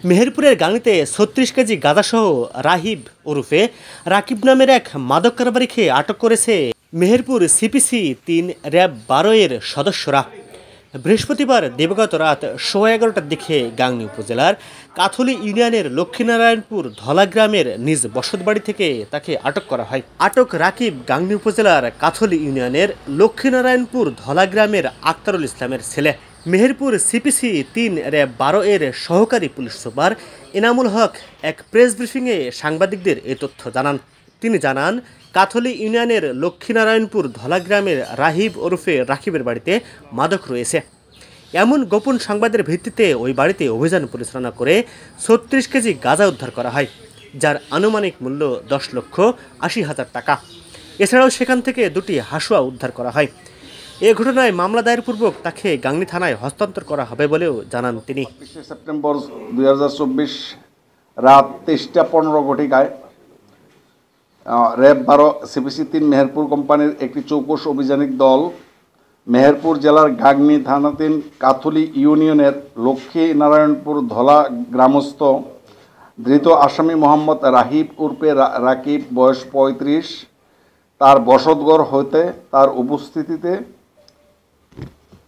মেহেরপুরের গাংনীতে ৩৬ কেজি গাঁজাসহ রাহিব ওরফে রাকিব নামের এক মাদক কারবারিকে আটক করেছে মেহেরপুর সিপিসি ৩ র্যাব ১২ এর সদস্যরা। বৃহস্পতিবার দিবাগত রাত ১১:১৫টার দিকে গাংনী উপজেলার কাথলি ইউনিয়নের লক্ষ্মীনারায়ণপুর ধলা গ্রামের নিজ বসতবাড়ি থেকে তাকে আটক করা হয়। আটক রাকিব গাংনী উপজেলার কাথলি ইউনিয়নের লক্ষ্মীনারায়ণপুর ধলা গ্রামের আক্তারুল ইসলামের ছেলে। মেহেরপুর সিপিসি ৩ র্যাব ১২ এর সহকারী পুলিশ সুপার এনামুল হক এক প্রেস ব্রিফিংয়ে সাংবাদিকদের এ তথ্য জানান। তিনি জানান, কাথলি ইউনিয়নের লক্ষ্মীনারায়ণপুর ধলা গ্রামের রাহিব ওরফে রাকিবের বাড়িতে মাদক রয়েছে। এমন গোপন সংবাদের ভিত্তিতে ওই বাড়িতে অভিযান পরিচালনা করে ৩৬ কেজি গাঁজা উদ্ধার করা হয়, যার আনুমানিক মূল্য ১০,৮০,০০০ টাকা। এছাড়াও সেখান থেকে দুটি হাসুয়া উদ্ধার করা হয়। এ ঘটনায় মামলা দায়েরপূর্বক তাকে গাংনী থানায় হস্তান্তর করা হবে বলেও জানান তিনি। ২৫ সেপ্টেম্বর ২০২৪ রাত ৩টা ১৫ ঘটিকায় র্যাব ১২ সিপিসি ৩ মেহেরপুর কোম্পানির একটি চৌকস অভিযানিক দল মেহেরপুর জেলার গাংনী থানাধীন কাথলি ইউনিয়নের লক্ষ্মীনারায়ণপুর ধলা গ্রামস্থ ধৃত আসামি মোহাম্মদ রাহিব উর্ফে রাকিব, বয়স ৩৫, তার বসতঘর হইতে তার উপস্থিতিতে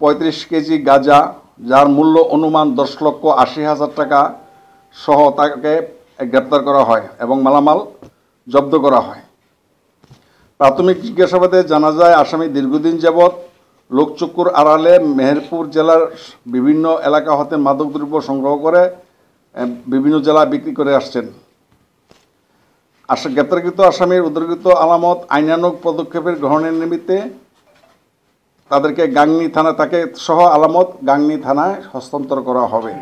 ৩৫ কেজি গাঁজা, যার মূল্য অনুমান ১০,৮০,০০০ টাকা সহ তাকে গ্রেপ্তার করা হয় এবং মালামাল জব্দ করা হয়। প্রাথমিক জিজ্ঞাসাবাদে জানা যায়, আসামি দীর্ঘদিন যাবৎ লোকচক্ষুর আড়ালে মেহেরপুর জেলার বিভিন্ন এলাকা হতে মাদকদ্রব্য সংগ্রহ করে বিভিন্ন জেলায় বিক্রি করে আসছেন। গ্রেপ্তারকৃত আসামির উদ্ধারকৃত আলামত আইনানুগ পদক্ষেপের গ্রহণের নিমিত্তে তাকে সহ আলামত গাংনী থানায় হস্তান্তর করা হবে।